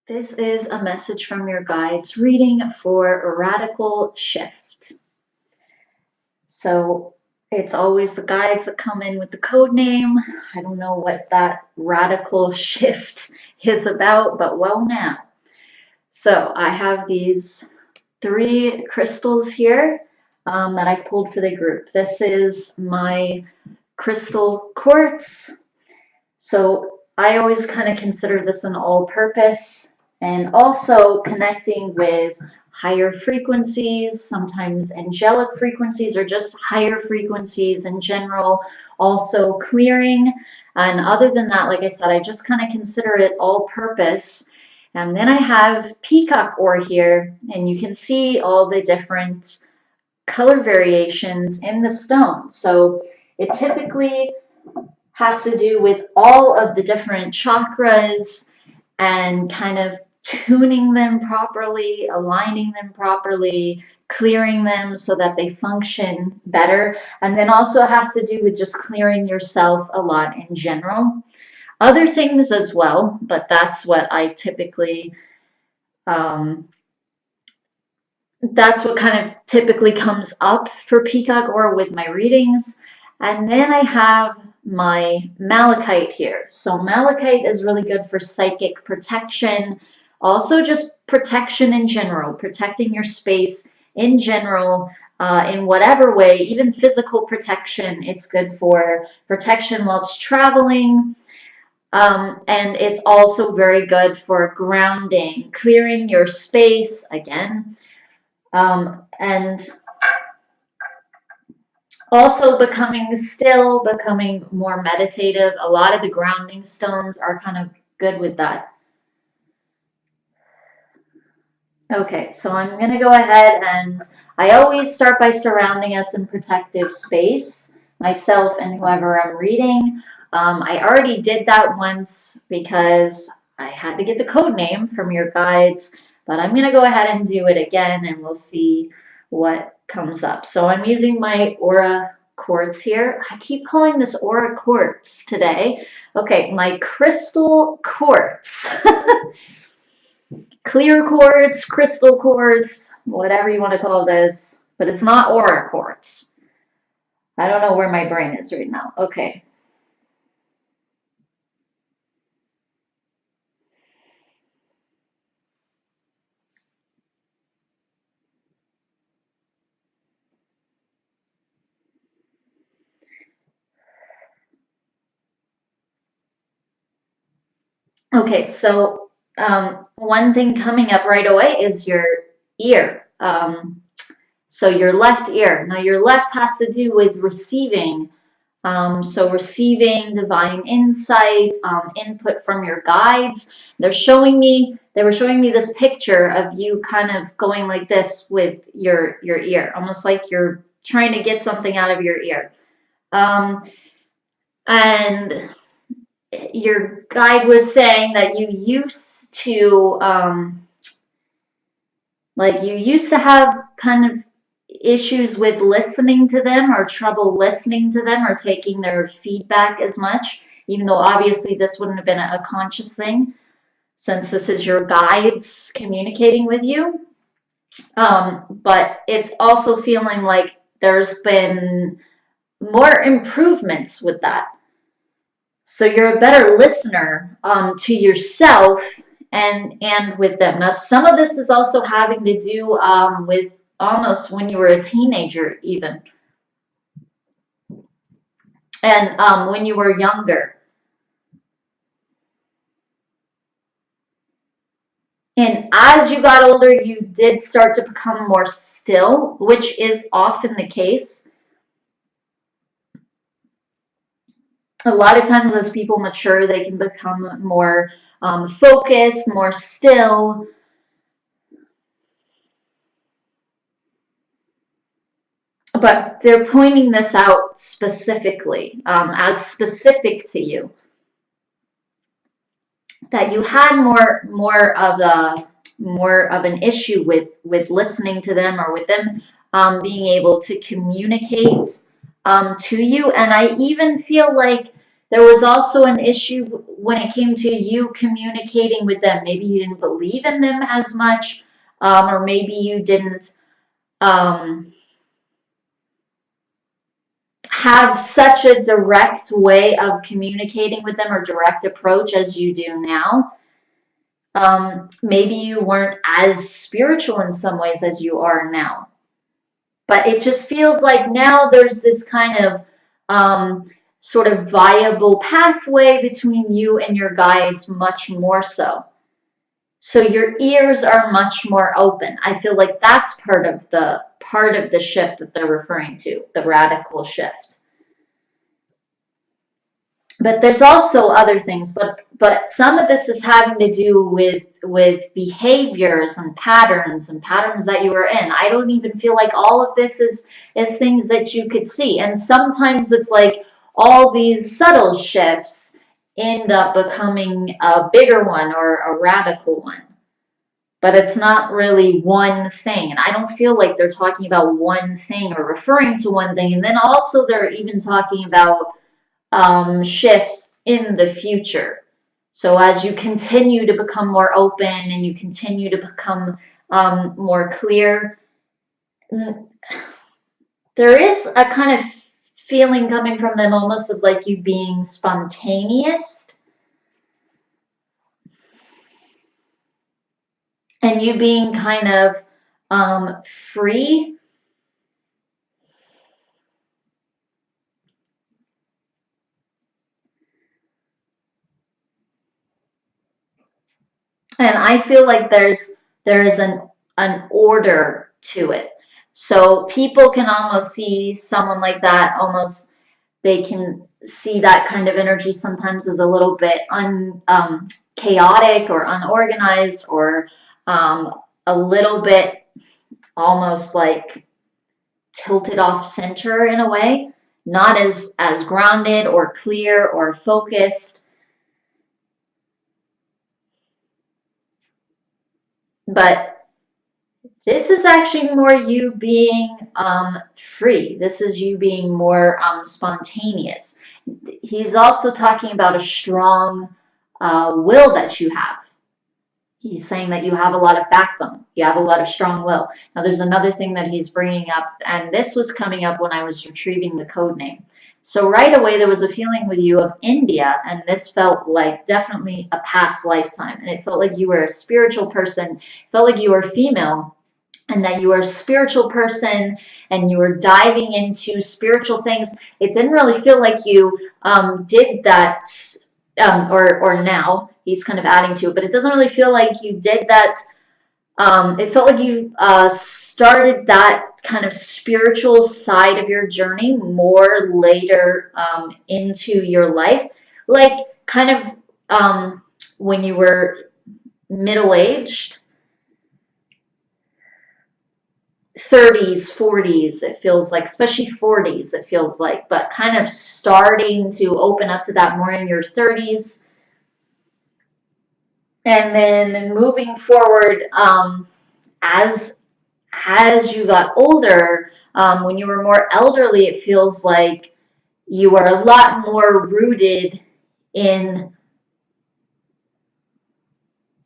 This is a message from your guides reading for Radical Shift. So it's always the guides that come in with the code name. I don't know what that radical shift is about, but well now. So I have these 3 crystals here that I pulled for the group. This is my crystal quartz. So I always kind of consider this an all-purpose, and also connecting with higher frequencies, sometimes angelic frequencies, or just higher frequencies in general, also clearing. And other than that, like I said, I just kind of consider it all-purpose. And then I have peacock ore here, and you can see all the different color variations in the stone. So it typically has to do with all of the different chakras and kind of tuning them properly, aligning them properly, clearing them so that they function better. And then also has to do with just clearing yourself a lot in general. Other things as well, but that's what I typically, that's what kind of typically comes up for peacock ore with my readings. And then I have my malachite here. So malachite is really good for psychic protection, also just protection in general, protecting your space in general, in whatever way, even physical protection. It's good for protection whilst traveling. And it's also very good for grounding, clearing your space again, and also becoming still, becoming more meditative. A lot of the grounding stones are kind of good with that. Okay, so I'm going to go ahead, and I always start by surrounding us in protective space, myself and whoever I'm reading. I already did that once because I had to get the code name from your guides, but I'm going to go ahead and do it again, and we'll see what comes up. So I'm using my aura quartz here. I keep calling this aura quartz today. Okay, my crystal quartz. Clear quartz, crystal quartz, whatever you want to call this, but it's not aura quartz. I don't know where my brain is right now. Okay. Okay, so one thing coming up right away is your ear. So your left ear. Now your left has to do with receiving. So receiving divine insight, input from your guides. They were showing me this picture of you kind of going like this with your ear, almost like you're trying to get something out of your ear. And your guide was saying that you used to have kind of issues with listening to them, or trouble listening to them, or taking their feedback as much, even though obviously this wouldn't have been a conscious thing since this is your guides communicating with you. But it's also feeling like there's been more improvements with that. So you're a better listener to yourself and with them. Now, some of this is also having to do with almost when you were a teenager, even, and when you were younger. And as you got older, you did start to become more still, which is often the case. A lot of times as people mature, they can become more focused, more still. But they're pointing this out specifically, as specific to you. That you had more of an issue with listening to them, or with them being able to communicate to you. And I even feel like There was also an issue when it came to you communicating with them. Maybe you didn't believe in them as much, or maybe you didn't um, have such a direct way of communicating with them or direct approach as you do now. Maybe you weren't as spiritual in some ways as you are now. But it just feels like now there's this kind of sort of viable pathway between you and your guides, much more so. So your ears are much more open. I feel like that's part of the shift that they're referring to, the radical shift. But there's also other things, but some of this is having to do with behaviors and patterns that you are in. I don't even feel like all of this is things that you could see. And sometimes it's like all these subtle shifts end up becoming a bigger one or a radical one. But it's not really one thing. And I don't feel like they're talking about one thing or referring to one thing. And then also they're even talking about shifts in the future. So as you continue to become more open and you continue to become more clear, there is a kind of feeling coming from them almost of like you being spontaneous and you being kind of free. And I feel like there's an order to it. So people can almost see someone like that, almost they can see that kind of energy sometimes as a little bit chaotic or unorganized or a little bit almost like tilted off center in a way, not as grounded or clear or focused. But this is actually more you being free. This is you being more spontaneous. He's also talking about a strong will that you have. He's saying that you have a lot of backbone. You have a lot of strong will. Now, there's another thing that he's bringing up, and this was coming up when I was retrieving the code name. So right away, there was a feeling with you of India, and this felt like definitely a past lifetime. And it felt like you were a spiritual person. It felt like you were female, and that you were a spiritual person, and you were diving into spiritual things. It didn't really feel like you did that, or now he's kind of adding to it, but it doesn't really feel like you did that. It felt like you started that kind of spiritual side of your journey more later into your life, like kind of when you were middle-aged, 30s, 40s, it feels like, especially 40s, it feels like, but kind of starting to open up to that more in your 30s. And then moving forward, as you got older, when you were more elderly, it feels like you are a lot more rooted in,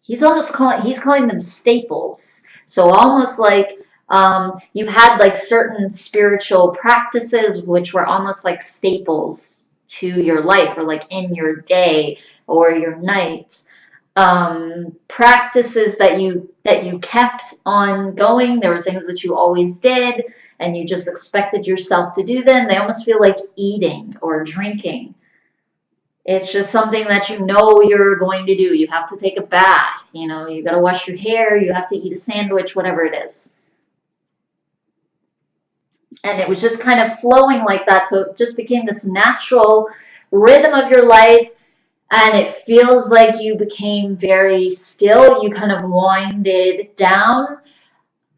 he's calling them staples. So almost like you had like certain spiritual practices which were almost like staples to your life or like in your day or your night. Practices that you kept on going. There were things that you always did and you just expected yourself to do them. They almost feel like eating or drinking. It's just something that you know you're going to do. You have to take a bath, you know, you got to wash your hair, you have to eat a sandwich, whatever it is. And it was just kind of flowing like that. So it just became this natural rhythm of your life. And it feels like you became very still. You kind of winded down.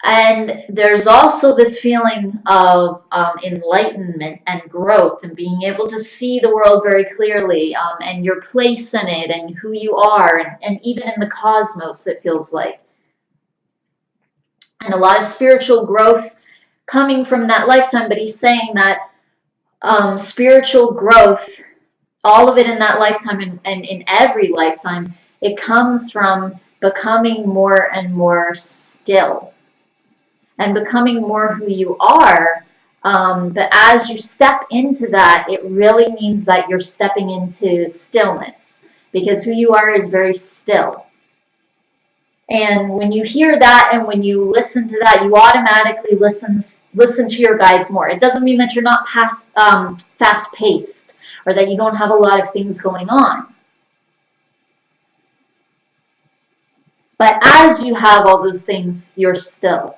And there's also this feeling of enlightenment and growth and being able to see the world very clearly and your place in it and who you are and even in the cosmos, it feels like. And a lot of spiritual growth coming from that lifetime. But he's saying that spiritual growth all of it in that lifetime and in every lifetime, it comes from becoming more and more still and becoming more who you are. But as you step into that, it really means that you're stepping into stillness, because who you are is very still. And when you hear that and when you listen to that, you automatically listen to your guides more. It doesn't mean that you're not fast-paced or that you don't have a lot of things going on. But as you have all those things, you're still.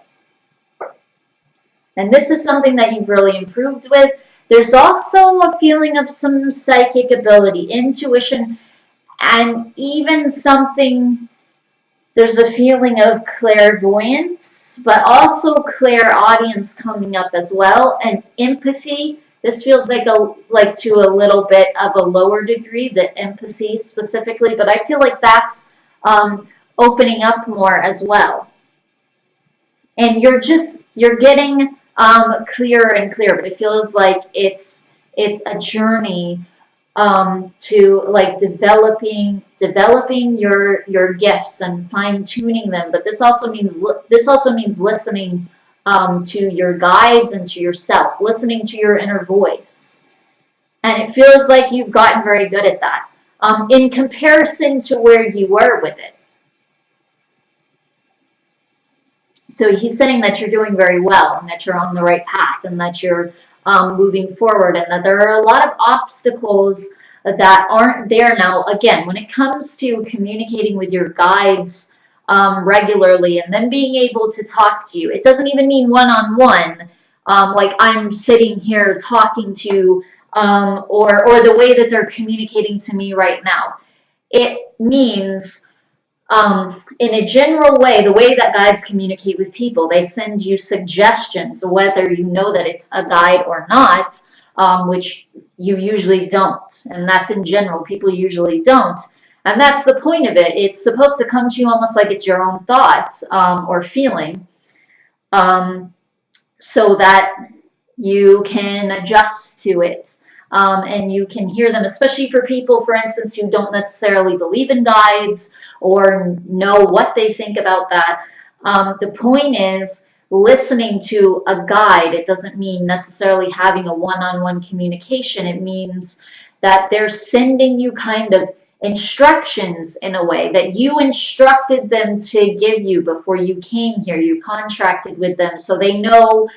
And this is something that you've really improved with. There's also a feeling of some psychic ability, intuition, and even something, there's a feeling of clairvoyance, but also clairaudience coming up as well, and empathy. This feels like to a little bit of a lower degree, the empathy specifically, but I feel like that's opening up more as well. And you're getting clearer and clearer, but it feels like it's a journey to like developing your gifts and fine-tuning them. But this also means listening to your guides and to yourself, listening to your inner voice. And it feels like you've gotten very good at that in comparison to where you were with it. So he's saying that you're doing very well and that you're on the right path and that you're moving forward, and that there are a lot of obstacles that aren't there now. Again, when it comes to communicating with your guides regularly and then being able to talk to you, it doesn't even mean one-on-one, like I'm sitting here talking to, or the way that they're communicating to me right now. It means in a general way, the way that guides communicate with people, they send you suggestions, whether you know that it's a guide or not, which you usually don't. And that's in general, people usually don't. And that's the point of it. It's supposed to come to you almost like it's your own thought or feeling, so that you can adjust to it. And you can hear them, especially for people, for instance, who don't necessarily believe in guides or know what they think about that. The point is, listening to a guide, it doesn't mean necessarily having a one-on-one communication. It means that they're sending you kind of instructions in a way that you instructed them to give you before you came here. You contracted with them, so they know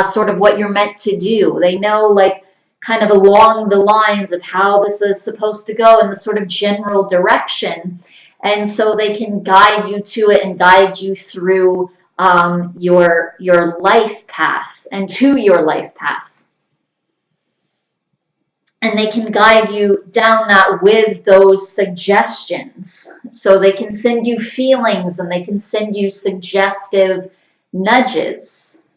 sort of what you're meant to do. They know, like, kind of along the lines of how this is supposed to go in the sort of general direction. And so they can guide you to it and guide you through your life path and to your life path. And they can guide you down that with those suggestions. So they can send you feelings and they can send you suggestive nudges.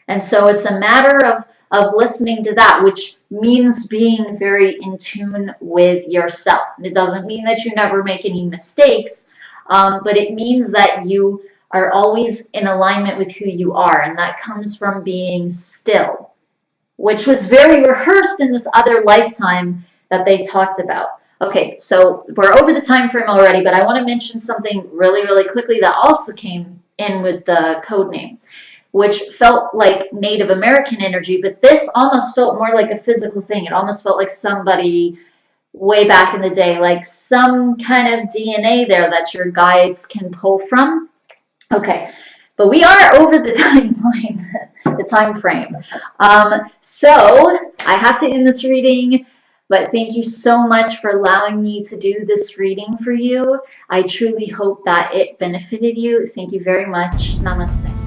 And so it's a matter of listening to that, which means being very in tune with yourself. It doesn't mean that you never make any mistakes, but it means that you are always in alignment with who you are, and that comes from being still, which was very rehearsed in this other lifetime that they talked about. Okay, so we're over the time frame already, but I want to mention something really, really quickly that also came in with the code name, which felt like Native American energy, but this almost felt more like a physical thing. It almost felt like somebody way back in the day, like some kind of DNA there that your guides can pull from. Okay, but we are over the timeline, the time frame. So I have to end this reading, but thank you so much for allowing me to do this reading for you. I truly hope that it benefited you. Thank you very much. Namaste.